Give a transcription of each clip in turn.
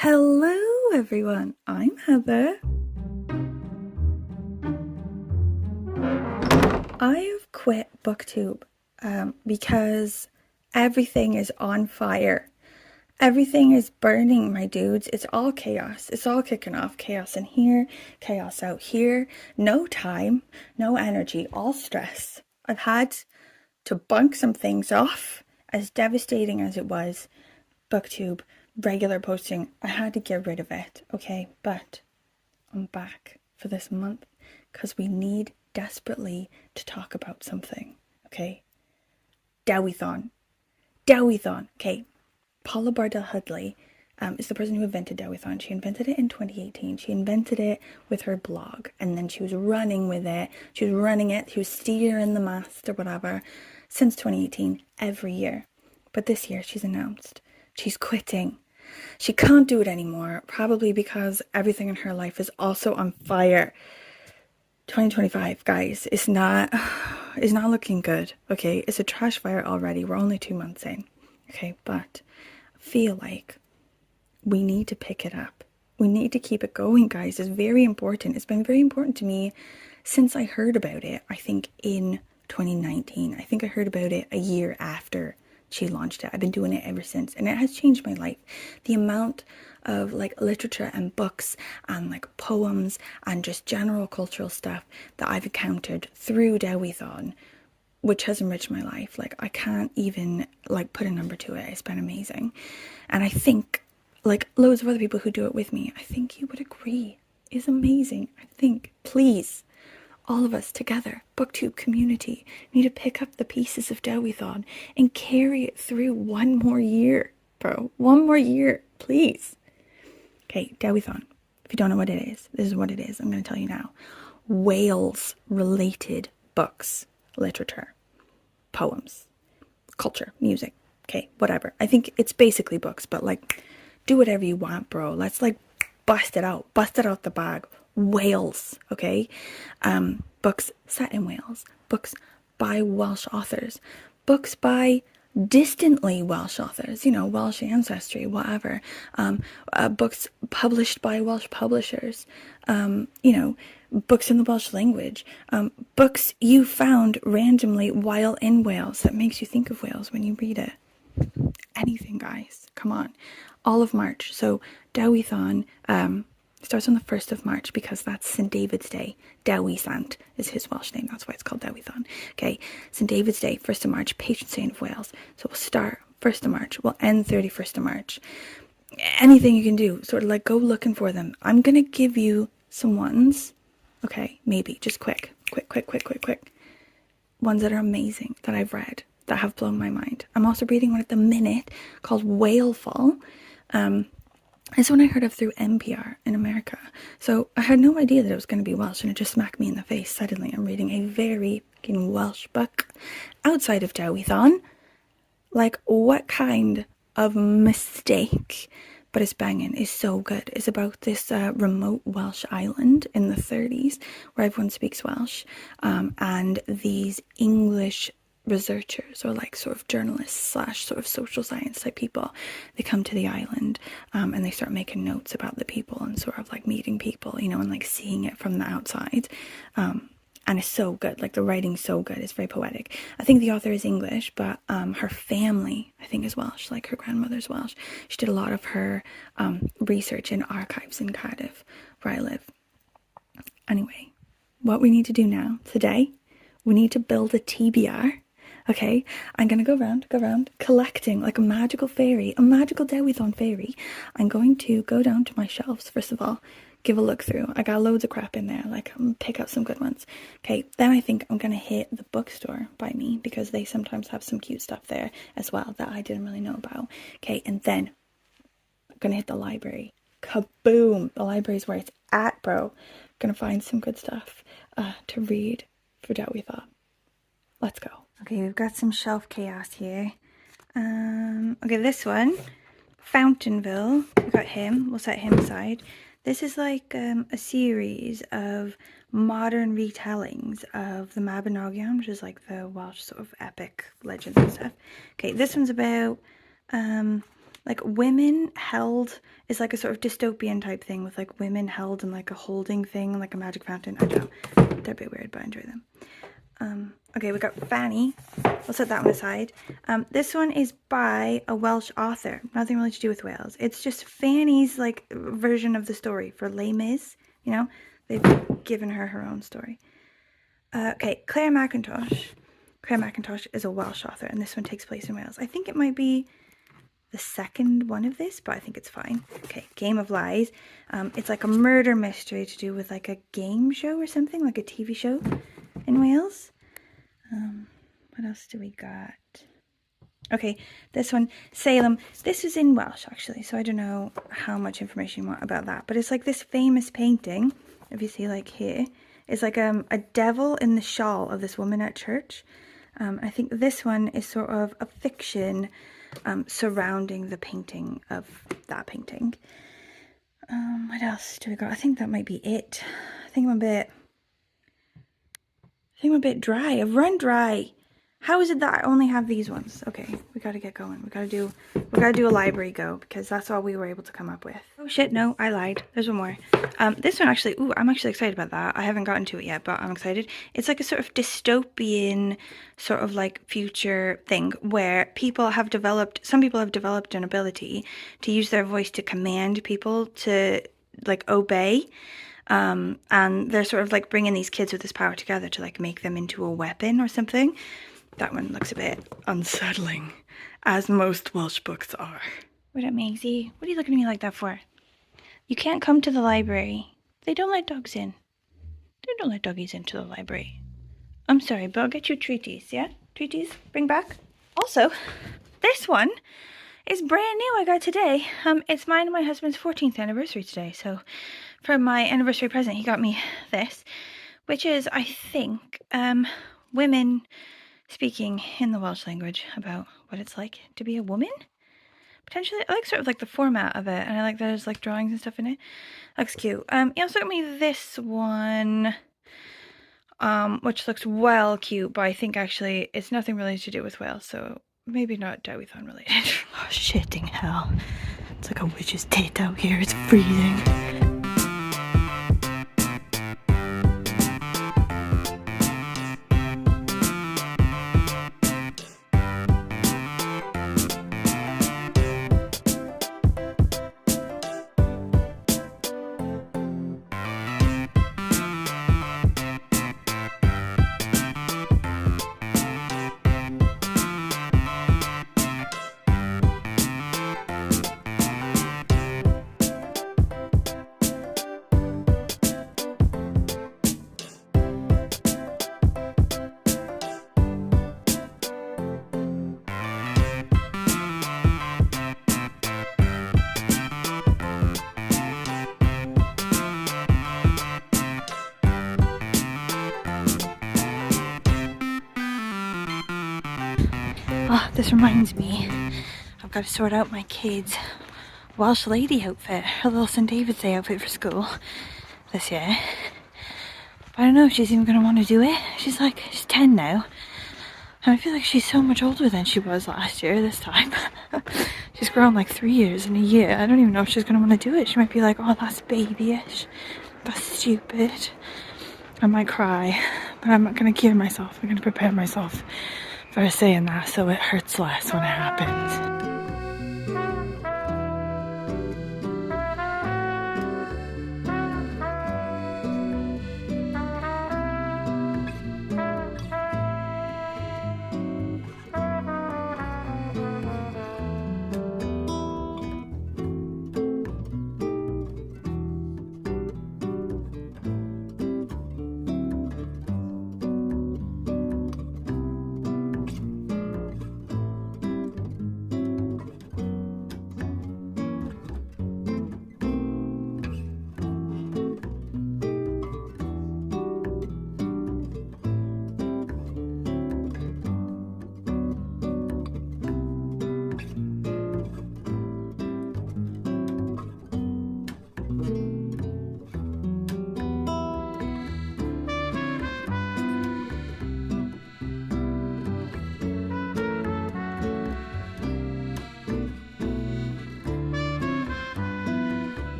Hello everyone, I'm Heather. I have quit Booktube because everything is on fire. Everything is burning, my dudes. It's all chaos. It's all kicking off. Chaos in here, chaos out here. No time, no energy, all stress. I've had to bunk some things off, as devastating as it was. Booktube, regular posting, I had to get rid of it, okay? But I'm back for this month because we need desperately to talk about something, okay? Dewithon. Okay. Paula Bardell-Hudley is the person who invented Dewithon. She invented it in 2018. She invented it with her blog, and then she was running with it. She was running it. She was steering the mast or whatever since 2018 every year. But this year she's announced she's quitting. She can't do it anymore, probably because everything in her life is also on fire. 2025, guys, it's not looking good, okay? It's a trash fire already. We're only 2 months in, okay? But I feel like we need to pick it up. We need to keep it going, guys. It's very important. It's been very important to me since I heard about it, I think in 2019. I think I heard about it a year after she launched it. I've been doing it ever since, and it has changed my life. The amount of like literature and books and like poems and just general cultural stuff that I've encountered through Dewithon, which has enriched my life. Like I can't even like put a number to it. It's been amazing. And I think like loads of other people who do it with me, I think you would agree, is amazing. I think, please, all of us together, Booktube community, need to pick up the pieces of Dewithon and carry it through one more year, bro. One more year, please. Okay, Dewithon. If you don't know what it is, this is what it is. I'm going to tell you now. Wales-related books, literature, poems, culture, music, okay, whatever. I think it's basically books, but like, do whatever you want, bro. Let's like bust it out the bag. Wales, okay? Books set in Wales, books by Welsh authors, books by distantly Welsh authors, you know, Welsh ancestry, whatever, books published by Welsh publishers, you know, books in the Welsh language, books you found randomly while in Wales that makes you think of Wales when you read it. Anything, guys, come on. All of March. So Dewithon starts on the 1st of March because that's St. David's Day. Dewi is his Welsh name. That's why it's called Dewithon. Okay, St. David's Day, 1st of March, patron saint of Wales. So we'll start 1st of March. We'll end 31st of March. Anything you can do, sort of like go looking for them. I'm going to give you some ones. Okay, maybe just quick. Ones that are amazing that I've read that have blown my mind. I'm also reading one at the minute called Whalefall. It's one I heard of through NPR in America. So I had no idea that it was going to be Welsh, and it just smacked me in the face. Suddenly I'm reading a very fucking Welsh book outside of Dewithon. Like, what kind of mistake? But it's banging. It's so good. It's about this remote Welsh island in the 30s where everyone speaks Welsh, and these English researchers or like sort of journalists / sort of social science type people, they come to the island and they start making notes about the people and sort of like meeting people, you know, and like seeing it from the outside, and it's so good. Like the writing's so good. It's very poetic. I think the author is English, but her family I think is Welsh. Like her grandmother's Welsh. She did a lot of her research in archives in Cardiff where I live. Anyway, what we need to do now today, we need to build a TBR. Okay, I'm going to go around collecting like a magical fairy, a magical Dewithon fairy. I'm going to go down to my shelves, first of all, give a look through. I got loads of crap in there, like I'm gonna pick out some good ones. Okay, then I think I'm going to hit the bookstore by me because they sometimes have some cute stuff there as well that I didn't really know about. Okay, and then I'm going to hit the library. Kaboom! The library's where it's at, bro. Gonna find some good stuff to read for Dewithon. Let's go. Okay, we've got some shelf chaos here. Okay, this one, Fountainville. We got him. We'll set him aside. This is like a series of modern retellings of the Mabinogion, which is like the Welsh sort of epic legends and stuff. Okay, this one's about like women held is like a sort of dystopian type thing with like women held in like a holding thing, like a magic fountain. I don't know. They're a bit weird, but I enjoy them. Okay, we got Fanny. We'll set that one aside. This one is by a Welsh author. Nothing really to do with Wales. It's just Fanny's like version of the story for Les Mis. You know, they've given her her own story. Okay, Claire Mackintosh. Claire Mackintosh is a Welsh author, and this one takes place in Wales. I think it might be the second one of this, but I think it's fine. Okay, Game of Lies. It's like a murder mystery to do with like a game show or something, like a TV show in Wales. What else do we got? Okay, this one, Salem. This is in Welsh, actually, so I don't know how much information you want about that, but it's like this famous painting, if you see like here, it's like a devil in the shawl of this woman at church. I think this one is sort of a fiction surrounding the painting of that painting. What else do we got? I think that might be it. I think I'm a bit dry. I've run dry. How is it that I only have these ones? Okay, we gotta get going. We gotta do a library go, because that's all we were able to come up with. Oh shit, no, I lied. There's one more. This one actually, ooh, I'm actually excited about that. I haven't gotten to it yet, but I'm excited. It's like a sort of dystopian, sort of like future thing where some people have developed an ability to use their voice to command people to like obey. And they're sort of like bringing these kids with this power together to like make them into a weapon or something. That one looks a bit unsettling, as most Welsh books are. What up, Maisy? What are you looking at me like that for? You can't come to the library. They don't let dogs in. They don't let doggies into the library. I'm sorry, but I'll get you treaties, yeah? Treaties? Bring back. Also, this one is brand new I got today. It's mine and my husband's 14th anniversary today, so for my anniversary present, he got me this, which is, I think, women speaking in the Welsh language about what it's like to be a woman. Potentially, I like sort of like the format of it, and I like there's like drawings and stuff in it. Looks cute. He also got me this one, which looks well cute, but I think actually it's nothing really to do with Wales, so maybe not Dewithon related. Oh, shitting hell. It's like a witch's tit out here. It's freezing. Oh, this reminds me, I've got to sort out my kid's Welsh lady outfit, her little St. David's Day outfit for school this year. But I don't know if she's even going to want to do it. She's 10 now. And I feel like she's so much older than she was last year this time. She's grown like 3 years in a year. I don't even know if she's going to want to do it. She might be like, oh, that's babyish. That's stupid. I might cry. But I'm not going to cure myself. I'm going to prepare myself for saying that so it hurts less when it happens.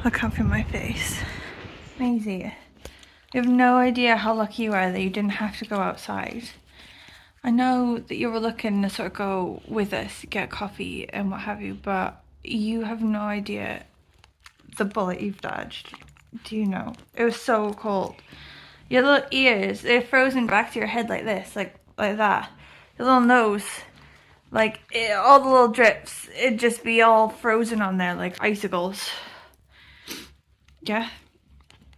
look up in my face. Maisy, you have no idea how lucky you are that you didn't have to go outside. I know that you were looking to sort of go with us, get coffee and what have you, but you have no idea the bullet you've dodged. Do you know? It was so cold. Your little ears, they're frozen back to your head like this, like that. Your little nose, all the little drips, it'd just be all frozen on there like icicles. Yeah?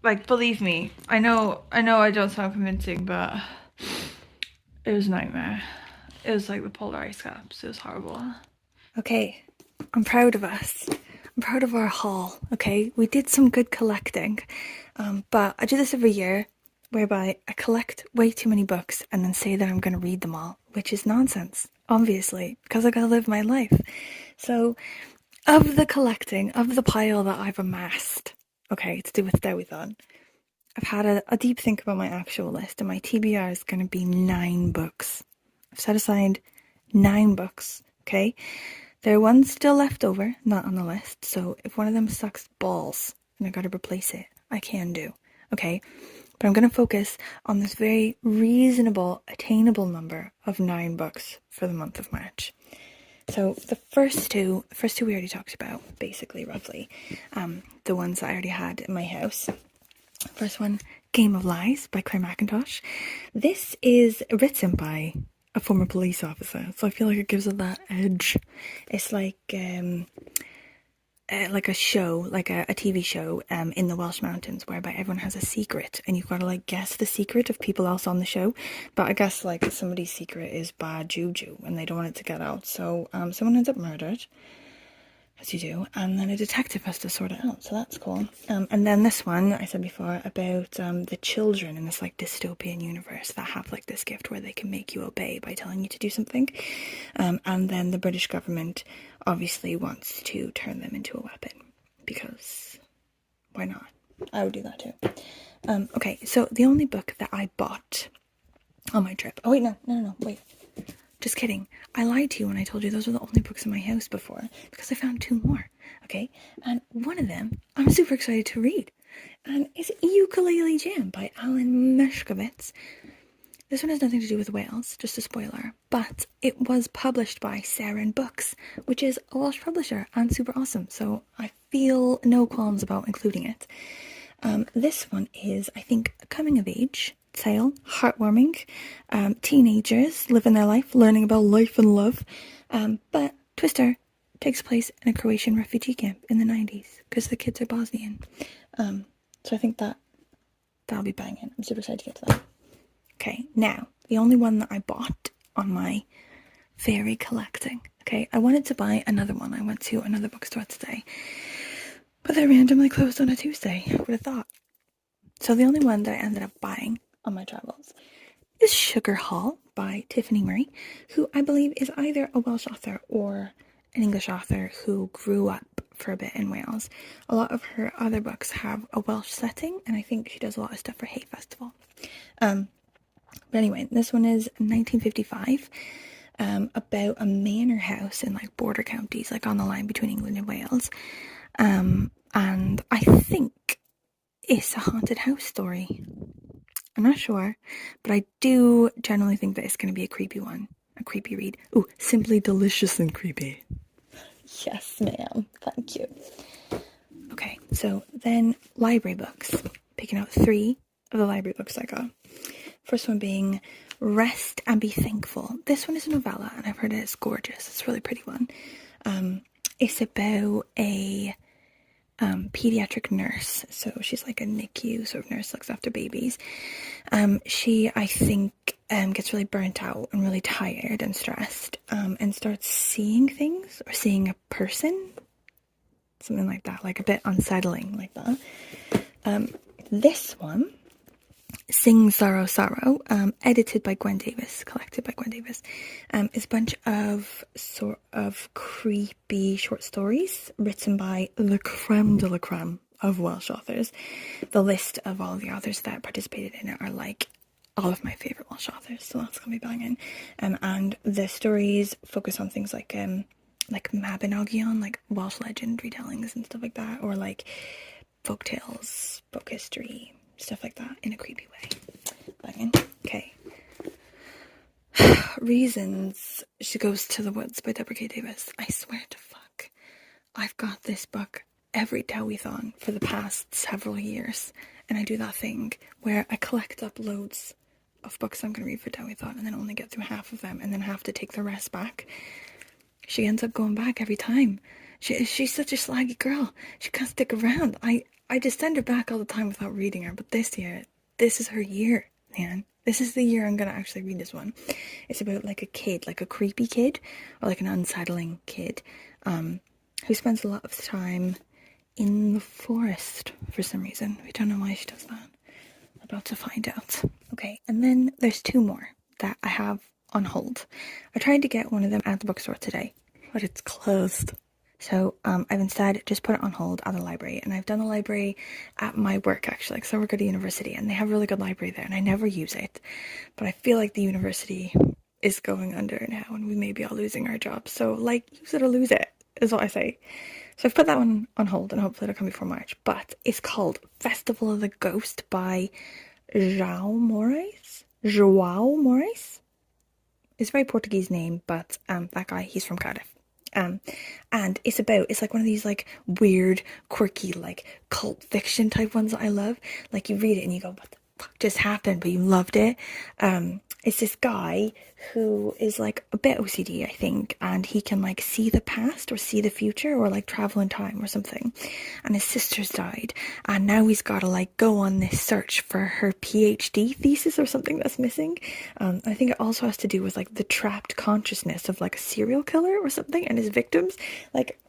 Like, believe me, I know I don't sound convincing, but it was a nightmare. It was like the polar ice caps. It was horrible. Okay, I'm proud of us. I'm proud of our haul, okay? We did some good collecting, but I do this every year, whereby I collect way too many books and then say that I'm going to read them all, which is nonsense, obviously, because I gotta live my life. So, of the collecting, of the pile that I've amassed, okay, to do with Dewithon, I've had a deep think about my actual list, and my TBR is going to be 9 books. I've set aside 9 books, okay? There are ones still left over, not on the list, so if one of them sucks balls and I gotta replace it, I can do, okay? But I'm going to focus on this very reasonable, attainable number of 9 books for the month of March. So the first two we already talked about, basically, roughly, the ones I already had in my house. First one, Game of Lies by Claire McIntosh. This is written by a former police officer, so I feel like it gives it that edge. It's like a show, like a TV show in the Welsh mountains, whereby everyone has a secret and you've got to like guess the secret of people else on the show. But I guess like somebody's secret is bad juju and they don't want it to get out, so someone ends up murdered, as you do, and then a detective has to sort it out, so that's cool. And then this one I said before about the children in this like dystopian universe that have like this gift where they can make you obey by telling you to do something, and then the British government obviously wants to turn them into a weapon, because why not? I would do that too. Okay, so the only book that I bought on my trip, oh wait, no, wait, just kidding. I lied to you when I told you those were the only books in my house before, because I found 2 more, okay? And one of them I'm super excited to read, and it's Ukulele Jam by Alan Garner. This one has nothing to do with Wales, just a spoiler, but it was published by Cynan Books, which is a Welsh publisher and super awesome, so I feel no qualms about including it. This one is, I think, a coming of age tale, heartwarming, teenagers living their life, learning about life and love, but Twister takes place in a Croatian refugee camp in the 90s, because the kids are Bosnian. So I think that'll be banging. I'm super excited to get to that. Okay, now, the only one that I bought on my fairy collecting, okay, I wanted to buy another one. I went to another bookstore today, but they randomly closed on a Tuesday. Who would have thought? So the only one that I ended up buying on my travels is Sugar Hall by Tiffany Murray, who I believe is either a Welsh author or an English author who grew up for a bit in Wales. A lot of her other books have a Welsh setting, and I think she does a lot of stuff for Hay Festival. But anyway, this one is 1955, about a manor house in like border counties, like on the line between England and Wales. And I think it's a haunted house story. I'm not sure, but I do generally think that it's going to be a creepy one, a creepy read. Ooh, simply delicious and creepy. Yes, ma'am. Thank you. Okay, so then library books. Picking out 3 of the library books I got. First one being Rest and Be Thankful. This one is a novella, and I've heard it's gorgeous. It's a really pretty one. It's about a pediatric nurse, so she's like a NICU sort of nurse, looks after babies. She, I think, gets really burnt out and really tired and stressed, and starts seeing things, or seeing a person, something like that, like a bit unsettling like that. This one, Sing Sorrow Sorrow, edited by Gwen Davis, collected by Gwen Davis, is a bunch of sort of creepy short stories written by the creme de la creme of Welsh authors. The list of all the authors that participated in it are like all of my favourite Welsh authors, so that's gonna be banging. And the stories focus on things like Mabinogion, like Welsh legend retellings and stuff like that, or like folk tales, book history, stuff like that in a creepy way. Okay. Reasons She Goes to the Woods by Deborah K. Davis. I swear to fuck, I've got this book every Dewithon for the past several years, and I do that thing where I collect up loads of books I'm going to read for Dewithon and then only get through half of them and then have to take the rest back. She ends up going back every time. She's such a slaggy girl. She can't stick around. I just send her back all the time without reading her, but this year, this is her year, man. This is the year I'm going to actually read this one. It's about like a kid, like a creepy kid, or like an unsettling kid, who spends a lot of time in the forest for some reason. We don't know why she does that. About to find out. Okay, and then there's two more that I have on hold. I tried to get one of them at the bookstore today, but it's closed. So I've instead just put it on hold at the library, and I've done the library at my work actually, because I work at a university and they have a really good library there and I never use it, but I feel like the university is going under now and we may be all losing our jobs, so like, use it or lose it is what I say. So I've put that one on hold and hopefully it'll come before March, but it's called Festival of the Ghost by João Moraes. It's a very Portuguese name, but that guy, he's from Cardiff. And it's like one of these like weird, quirky, like cult fiction type ones that I love. Like you read it and you go, what the fuck just happened? But you loved it. It's this guy who is like a bit OCD, I think, and he can like see the past or see the future or like travel in time or something. And his sister's died, and now he's got to like go on this search for her PhD thesis or something that's missing. I think it also has to do with like the trapped consciousness of like a serial killer or something and his victims. Like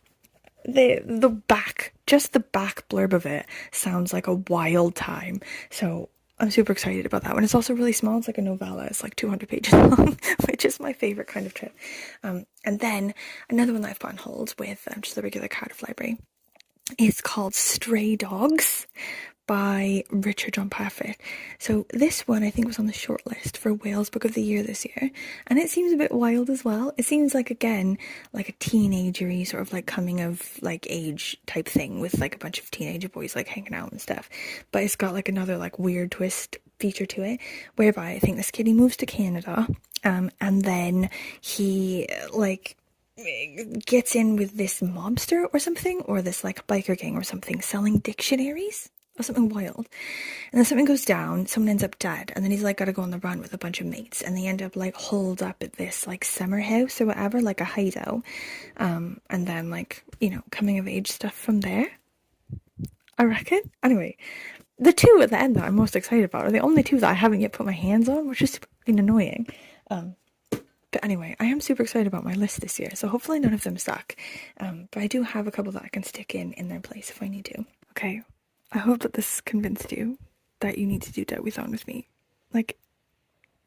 the back blurb of it sounds like a wild time. So I'm super excited about that one. It's also really small. It's like a novella. It's like 200 pages long, which is my favourite kind of trip. And then another one that I've put on hold with just the regular Cardiff library is called Stray Dogs by Richard John Parfitt. So this one I think was on the shortlist for Wales Book of the Year this year, and it seems a bit wild as well. It seems like, again, like a teenagery sort of like coming of like age type thing with like a bunch of teenager boys like hanging out and stuff, but it's got like another like weird twist feature to it, whereby I think this kid, he moves to Canada, and then he like gets in with this mobster or something, or this like biker gang or something, selling dictionaries or something wild, and then something goes down, someone ends up dead, and then he's like got to go on the run with a bunch of mates, and they end up like holed up at this like summer house or whatever, like a hideout, and then like, you know, coming of age stuff from there, I reckon. Anyway, the two at the end that I'm most excited about are the only two that I haven't yet put my hands on, which is super annoying. But anyway, I am super excited about my list this year, so hopefully none of them suck. But I do have a couple that I can stick in their place if I need to. Okay, I hope that this convinced you that you need to do Dewithon with me. Like,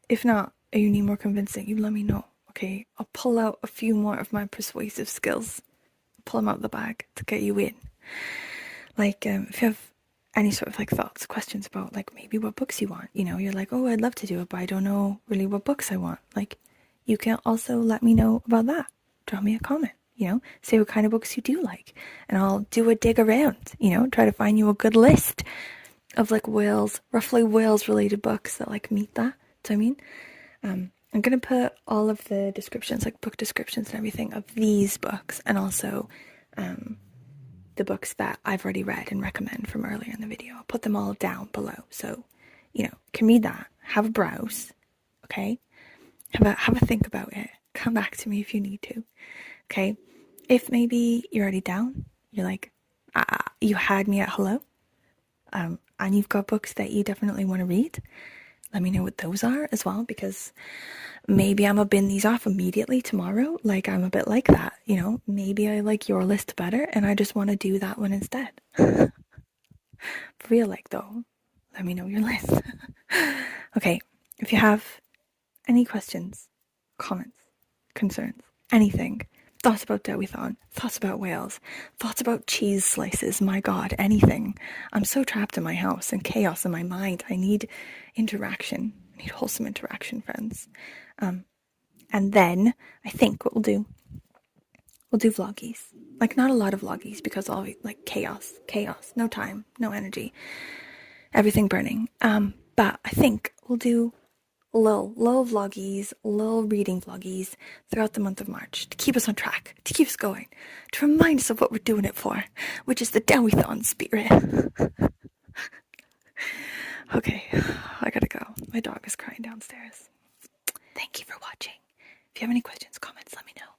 if not, or you need more convincing, you let me know, okay? I'll pull out a few more of my persuasive skills. Pull them out of the bag to get you in. Like, if you have any sort of like thoughts, questions about like maybe what books you want, you know, you're like, oh, I'd love to do it, but I don't know really what books I want. Like, you can also let me know about that. Drop me a comment, you know, say what kind of books you do like, and I'll do a dig around, you know, try to find you a good list of like roughly Wales related books that like meet that. Do you know what I mean? I'm going to put all of the descriptions, like book descriptions and everything of these books, and also the books that I've already read and recommend from earlier in the video. I'll put them all down below, so, you know, can read that, have a browse, okay? Have a think about it. Come back to me if you need to, okay? If maybe you're already down, you're like, you had me at hello, and you've got books that you definitely want to read, let me know what those are as well, because maybe I'm gonna bin these off immediately tomorrow. Like, I'm a bit like that, you know? Maybe I like your list better and I just want to do that one instead. For real, like, though, let me know your list. Okay, if you have any questions, comments, concerns, anything, thoughts about Dewithon, thoughts about Wales, thoughts about cheese slices, my god, anything. I'm so trapped in my house and chaos in my mind. I need interaction. I need wholesome interaction, friends. And then I think what we'll we'll do vloggies. Like, not a lot of vloggies because all like chaos, no time, no energy, everything burning. But I think we'll do little vloggies, little reading vloggies throughout the month of March to keep us on track, to keep us going, to remind us of what we're doing it for, which is the Dewithon spirit. Okay, I gotta go. My dog is crying downstairs. Thank you for watching. If you have any questions, comments, let me know.